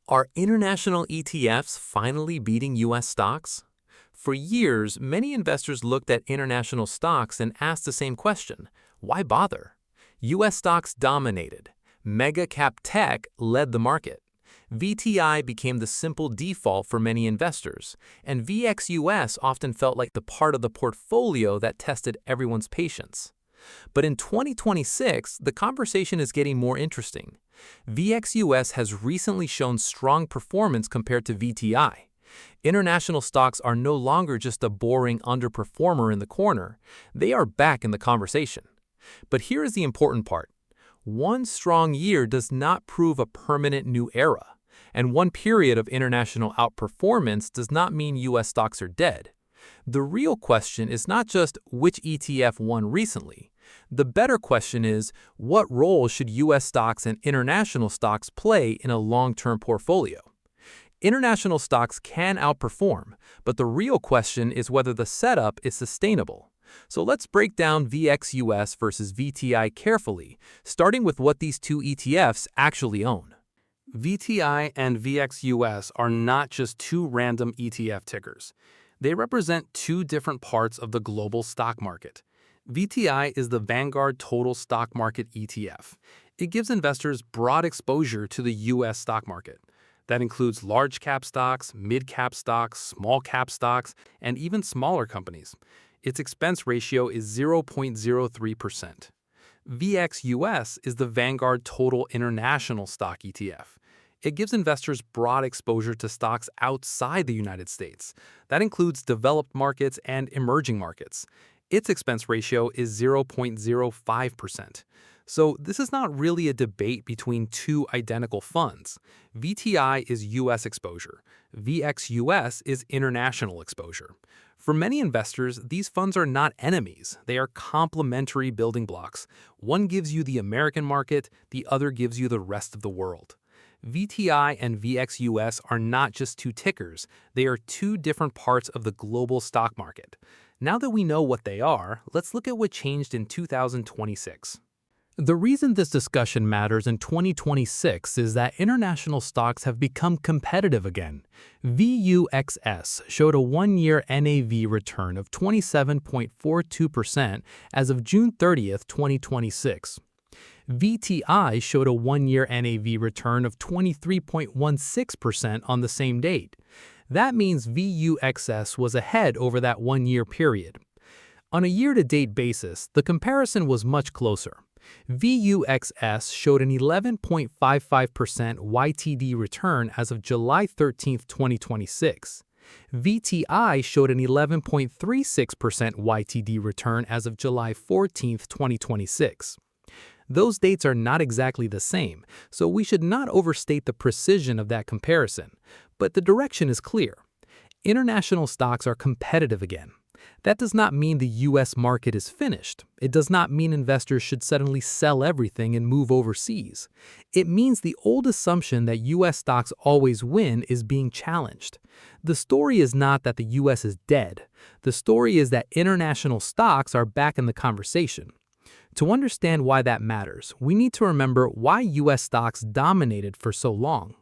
Are international ETFs finally beating U.S. stocks? For years, many investors looked at international stocks and asked the same question: why bother? U.S. stocks dominated. Mega-cap tech led the market. VTI became the simple default for many investors, and VXUS often felt like the part of the portfolio that tested everyone's patience. But in 2026, the conversation is getting more interesting. VXUS has recently shown strong performance compared to VTI. International stocks are no longer just a boring underperformer in the corner. They are back in the conversation. But here is the important part. One strong year does not prove a permanent new era, and one period of international outperformance does not mean U.S. stocks are dead. The real question is not just which ETF won recently. The better question is, what role should U.S. stocks and international stocks play in a long-term portfolio? International stocks can outperform, but the real question is whether the setup is sustainable. So let's break down VXUS versus VTI carefully, starting with what these two ETFs actually own. VTI and VXUS are not just two random ETF tickers. They represent two different parts of the global stock market. VTI is the Vanguard Total Stock Market ETF. It gives investors broad exposure to the U.S. stock market. That includes large-cap stocks, mid-cap stocks, small-cap stocks, and even smaller companies. Its expense ratio is 0.03%. VXUS is the Vanguard Total International Stock ETF. It gives investors broad exposure to stocks outside the United States. That includes developed markets and emerging markets. Its expense ratio is 0.05%. So this is not really a debate between two identical funds. VTI is U.S. exposure. VXUS is international exposure. For many investors, these funds are not enemies. They are complementary building blocks. One gives you the American market, the other gives you the rest of the world. VTI and VXUS are not just two tickers. They are two different parts of the global stock market. Now that we know what they are, let's look at what changed in 2026. The reason this discussion matters in 2026 is that international stocks have become competitive again. VXUS showed a one-year NAV return of 27.42% as of June 30, 2026. VTI showed a one-year NAV return of 23.16% on the same date. That means VXUS was ahead over that one-year period. On a year-to-date basis, the comparison was much closer. VXUS showed an 11.55% YTD return as of July 13, 2026. VTI showed an 11.36% YTD return as of July 14, 2026. Those dates are not exactly the same, so we should not overstate the precision of that comparison. But the direction is clear. International stocks are competitive again. That does not mean the U.S. market is finished. It does not mean investors should suddenly sell everything and move overseas. It means the old assumption that U.S. stocks always win is being challenged. The story is not that the U.S. is dead. The story is that international stocks are back in the conversation. To understand why that matters, we need to remember why U.S. stocks dominated for so long.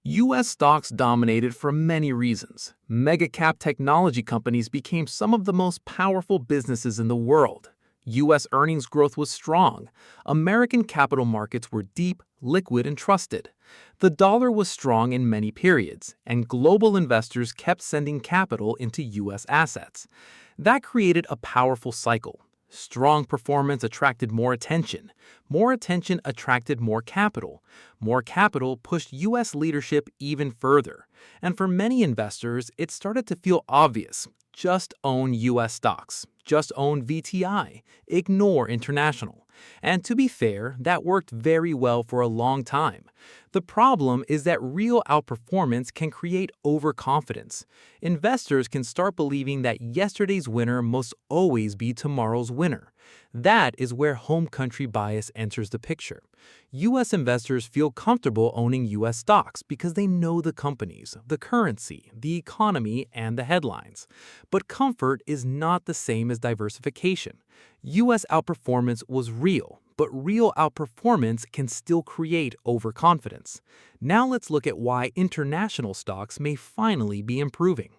U.S. stocks dominated for many reasons. Mega-cap technology companies became some of the most powerful businesses in the world. U.S. earnings growth was strong. American capital markets were deep, liquid, and trusted. The dollar was strong in many periods, and global investors kept sending capital into U.S. assets. That created a powerful cycle. Strong performance attracted more attention. More attention attracted more capital. More capital pushed U.S. leadership even further. And for many investors, it started to feel obvious. Just own U.S. stocks. Just own VTI. Ignore international. And to be fair, that worked very well for a long time. The problem is that real outperformance can create overconfidence. Investors can start believing that yesterday's winner must always be tomorrow's winner. That is where home country bias enters the picture. U.S. investors feel comfortable owning U.S. stocks because they know the companies, the currency, the economy, and the headlines. But comfort is not the same as diversification. U.S. outperformance was real, but real outperformance can still create overconfidence. Now let's look at why international stocks may finally be improving.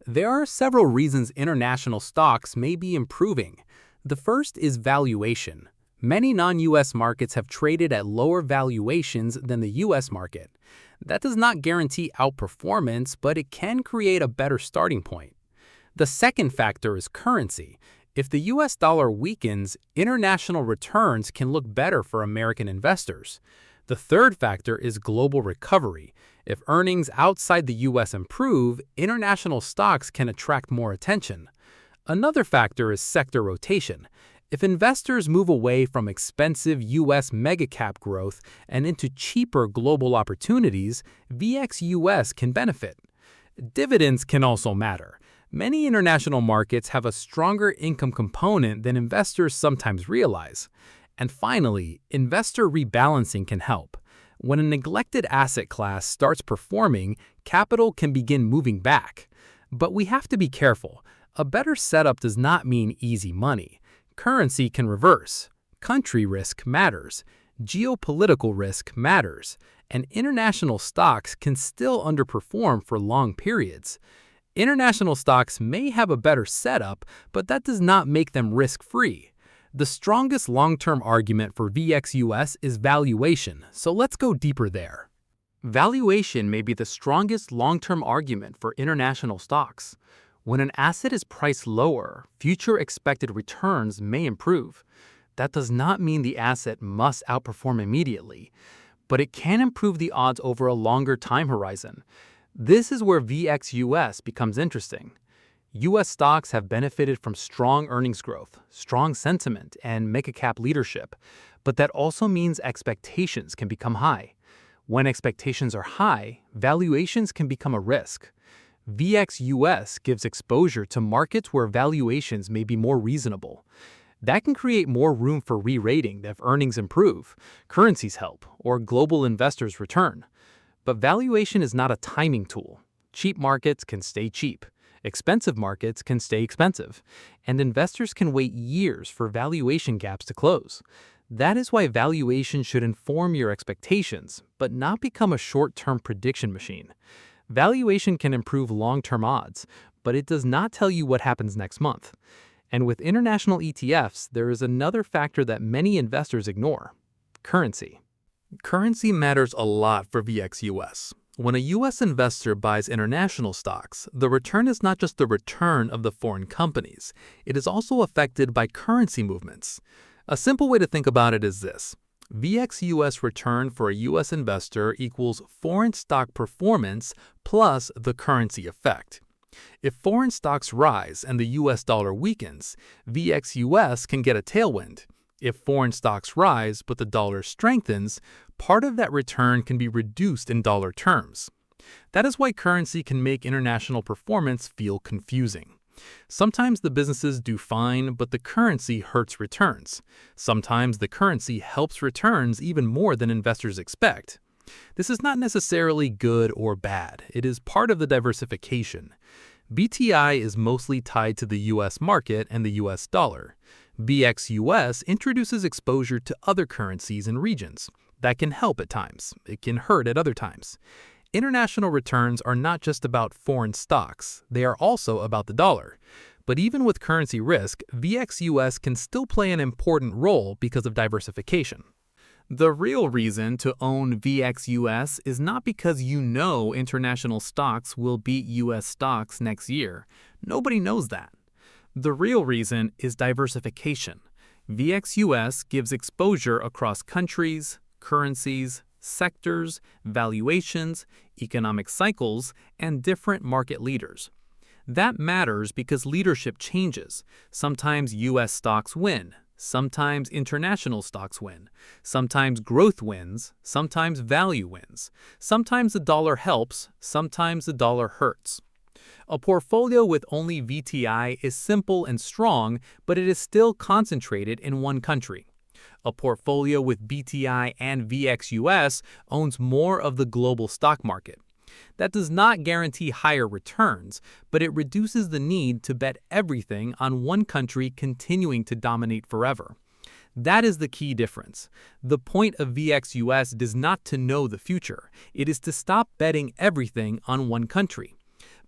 There are several reasons international stocks may be improving. The first is valuation. Many non-US markets have traded at lower valuations than the US market. That does not guarantee outperformance, but it can create a better starting point. The second factor is currency. If the US dollar weakens, international returns can look better for American investors. The third factor is global recovery. If earnings outside the US improve, international stocks can attract more attention. Another factor is sector rotation. If investors move away from expensive US megacap growth and into cheaper global opportunities, VXUS can benefit. Dividends can also matter. Many international markets have a stronger income component than investors sometimes realize. And finally, investor rebalancing can help. When a neglected asset class starts performing, capital can begin moving back. But we have to be careful. A better setup does not mean easy money. Currency can reverse. Country risk matters. Geopolitical risk matters. And international stocks can still underperform for long periods. International stocks may have a better setup, but that does not make them risk-free. The strongest long-term argument for VXUS is valuation, so let's go deeper there. Valuation may be the strongest long-term argument for international stocks. When an asset is priced lower, future expected returns may improve. That does not mean the asset must outperform immediately, but it can improve the odds over a longer time horizon. This is where VXUS becomes interesting. U.S. stocks have benefited from strong earnings growth, strong sentiment, and megacap leadership, but that also means expectations can become high. When expectations are high, valuations can become a risk. VXUS gives exposure to markets where valuations may be more reasonable. That can create more room for re-rating if earnings improve, currencies help, or global investors return. But valuation is not a timing tool. Cheap markets can stay cheap. Expensive markets can stay expensive, and investors can wait years for valuation gaps to close. That is why valuation should inform your expectations, but not become a short-term prediction machine. Valuation can improve long-term odds, but it does not tell you what happens next month. And with international ETFs, there is another factor that many investors ignore: currency. Currency matters a lot for VXUS. When a U.S. investor buys international stocks, the return is not just the return of the foreign companies. It is also affected by currency movements. A simple way to think about it is this: VXUS return for a U.S. investor equals foreign stock performance plus the currency effect. If foreign stocks rise and the U.S. dollar weakens, VXUS can get a tailwind. If foreign stocks rise but the dollar strengthens, part of that return can be reduced in dollar terms. That is why currency can make international performance feel confusing. Sometimes the businesses do fine, but the currency hurts returns. Sometimes the currency helps returns even more than investors expect. This is not necessarily good or bad. It is part of the diversification. VTI is mostly tied to the U.S. market and the U.S. dollar. VXUS introduces exposure to other currencies and regions. That can help at times. It can hurt at other times. International returns are not just about foreign stocks. They are also about the dollar. But even with currency risk, VXUS can still play an important role because of diversification. The real reason to own VXUS is not because you know international stocks will beat U.S. stocks next year. Nobody knows that. The real reason is diversification. VXUS gives exposure across countries, currencies, sectors, valuations, economic cycles, and different market leaders. That matters because leadership changes. Sometimes U.S. stocks win. Sometimes international stocks win. Sometimes growth wins. Sometimes value wins. Sometimes the dollar helps. Sometimes the dollar hurts. A portfolio with only VTI is simple and strong, but it is still concentrated in one country. A portfolio with VTI and VXUS owns more of the global stock market. That does not guarantee higher returns, but it reduces the need to bet everything on one country continuing to dominate forever. That is the key difference. The point of VXUS is not to know the future. It is to stop betting everything on one country.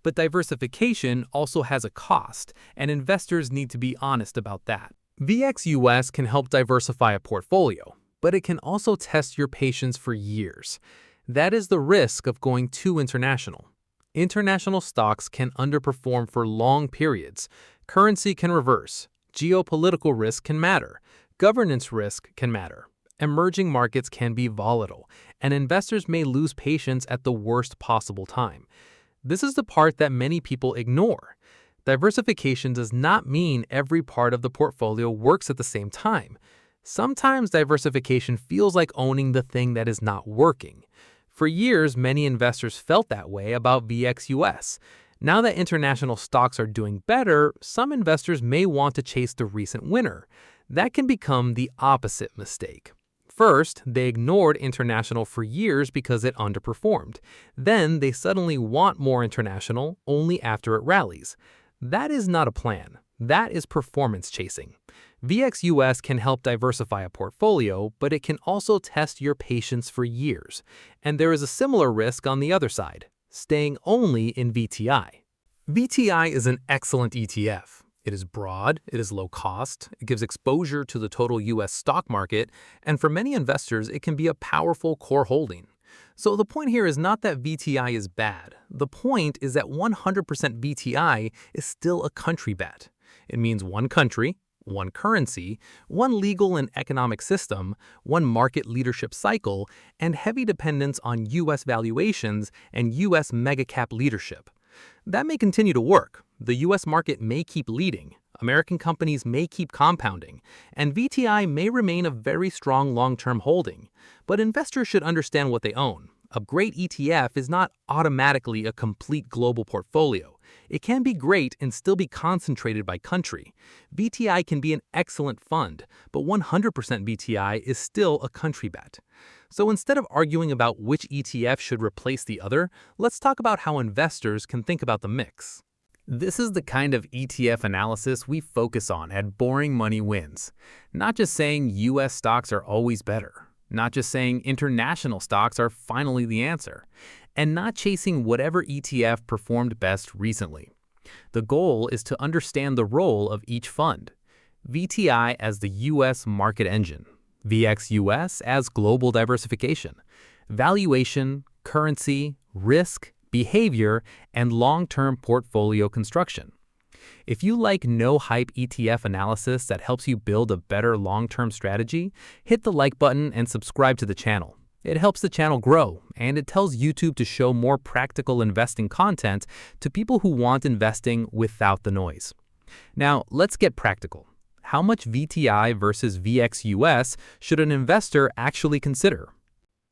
But diversification also has a cost, and investors need to be honest about that. VXUS can help diversify a portfolio, but it can also test your patience for years. That is the risk of going too international. International stocks can underperform for long periods. Currency can reverse. Geopolitical risk can matter. Governance risk can matter. Emerging markets can be volatile, and investors may lose patience at the worst possible time. This is the part that many people ignore. Diversification does not mean every part of the portfolio works at the same time. Sometimes diversification feels like owning the thing that is not working. For years, many investors felt that way about VXUS. Now that international stocks are doing better, some investors may want to chase the recent winner. That can become the opposite mistake. First, they ignored international for years because it underperformed. Then, they suddenly want more international only after it rallies. That is not a plan. That is performance chasing. VXUS can help diversify a portfolio, but it can also test your patience for years. And there is a similar risk on the other side, staying only in VTI. VTI is an excellent ETF. It is broad, it is low cost, it gives exposure to the total US stock market, and for many investors, it can be a powerful core holding. So the point here is not that VTI is bad. The point is that 100% VTI is still a country bet. It means one country, one currency, one legal and economic system, one market leadership cycle, and heavy dependence on US valuations and US mega-cap leadership. That may continue to work. The US market may keep leading, American companies may keep compounding, and VTI may remain a very strong long-term holding. But investors should understand what they own. A great ETF is not automatically a complete global portfolio. It can be great and still be concentrated by country. VTI can be an excellent fund, but 100% VTI is still a country bet. So instead of arguing about which ETF should replace the other, let's talk about how investors can think about the mix. This is the kind of ETF analysis we focus on at Boring Money Wins. Not just saying US stocks are always better. Not just saying international stocks are finally the answer. And not chasing whatever ETF performed best recently. The goal is to understand the role of each fund. VTI as the US market engine. VXUS as global diversification. Valuation, currency, risk, behavior, and long-term portfolio construction. If you like no-hype ETF analysis that helps you build a better long-term strategy, hit the like button and subscribe to the channel. It helps the channel grow, and it tells YouTube to show more practical investing content to people who want investing without the noise. Now, let's get practical. How much VTI versus VXUS should an investor actually consider?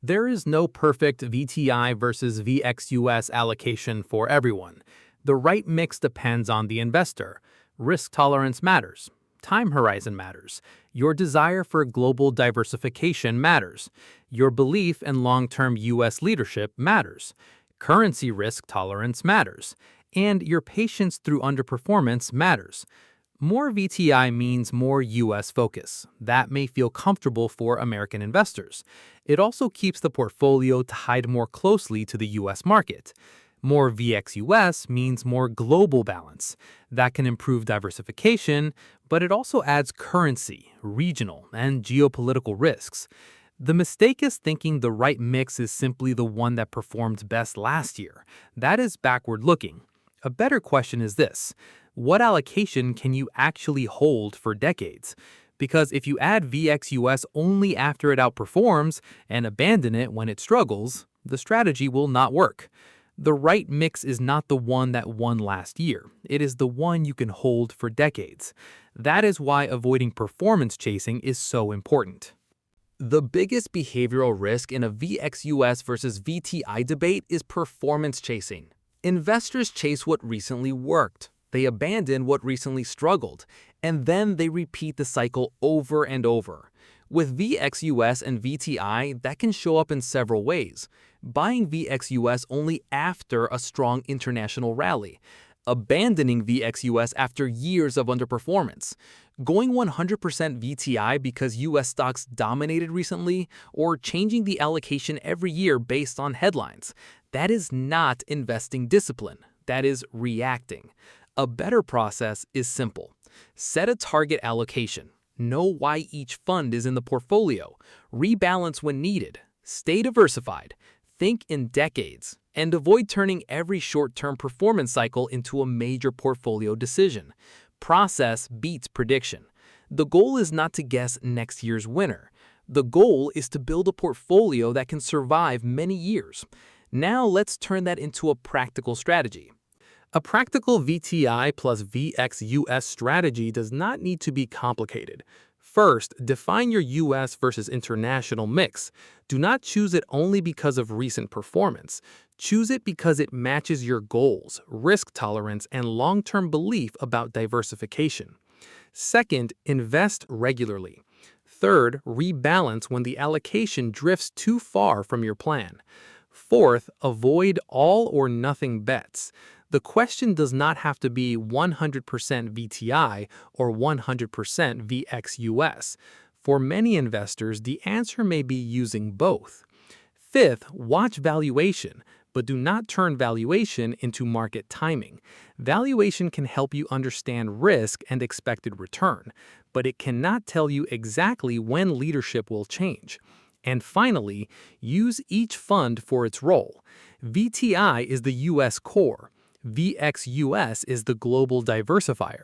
There is no perfect VTI versus VXUS allocation for everyone. The right mix depends on the investor. Risk tolerance matters. Time horizon matters. Your desire for global diversification matters. Your belief in long-term US leadership matters. Currency risk tolerance matters. And your patience through underperformance matters. More VTI means more US focus. That may feel comfortable for American investors. It also keeps the portfolio tied more closely to the US market. More VXUS means more global balance. That can improve diversification, but it also adds currency, regional, and geopolitical risks. The mistake is thinking the right mix is simply the one that performed best last year. That is backward looking. A better question is this: what allocation can you actually hold for decades? Because if you add VXUS only after it outperforms and abandon it when it struggles, the strategy will not work. The right mix is not the one that won last year. It is the one you can hold for decades. That is why avoiding performance chasing is so important. The biggest behavioral risk in a VXUS versus VTI debate is performance chasing. Investors chase what recently worked. They abandon what recently struggled, and then they repeat the cycle over and over. With VXUS and VTI, that can show up in several ways. Buying VXUS only after a strong international rally, abandoning VXUS after years of underperformance, Going 100% VTI because US stocks dominated recently, or changing the allocation every year based on headlines. That is not investing discipline. That is reacting. A better process is simple. Set a target allocation. Know why each fund is in the portfolio. Rebalance when needed. Stay diversified. Think in decades. And avoid turning every short-term performance cycle into a major portfolio decision. Process beats prediction. The goal is not to guess next year's winner. The goal is to build a portfolio that can survive many years. Now let's turn that into a practical strategy. A practical VTI plus VXUS strategy does not need to be complicated. First, define your US versus international mix. Do not choose it only because of recent performance. Choose it because it matches your goals, risk tolerance, and long-term belief about diversification. Second, invest regularly. Third, rebalance when the allocation drifts too far from your plan. Fourth, avoid all or nothing bets. The question does not have to be 100% VTI or 100% VXUS. For many investors, the answer may be using both. Fifth, watch valuation, but do not turn valuation into market timing. Valuation can help you understand risk and expected return, but it cannot tell you exactly when leadership will change. And finally, use each fund for its role. VTI is the US core. VXUS is the global diversifier.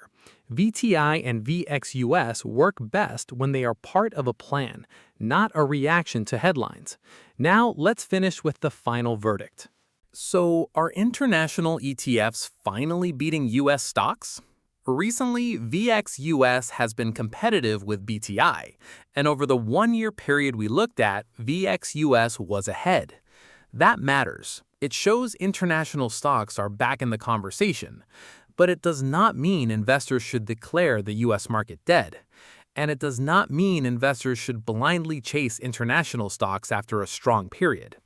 VTI and VXUS work best when they are part of a plan, not a reaction to headlines. Now let's finish with the final verdict. So, are international ETFs finally beating US stocks? Recently, VXUS has been competitive with VTI, and over the one-year period we looked at, VXUS was ahead. That matters. It shows international stocks are back in the conversation, but it does not mean investors should declare the US market dead. And it does not mean investors should blindly chase international stocks after a strong period.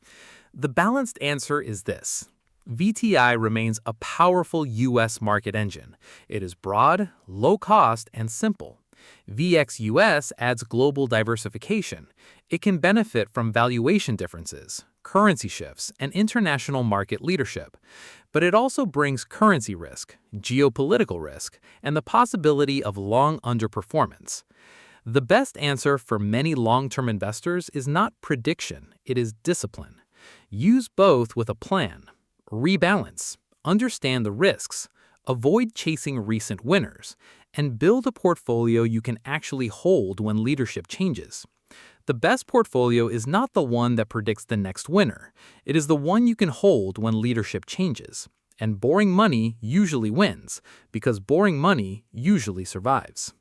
The balanced answer is this. VTI remains a powerful US market engine. It is broad, low cost, and simple. VXUS adds global diversification. It can benefit from valuation differences, currency shifts, and international market leadership. But it also brings currency risk, geopolitical risk, and the possibility of long underperformance. The best answer for many long-term investors is not prediction, it is discipline. Use both with a plan. Rebalance, understand the risks, avoid chasing recent winners, and build a portfolio you can actually hold when leadership changes. The best portfolio is not the one that predicts the next winner. It is the one you can hold when leadership changes. And boring money usually wins, because boring money usually survives.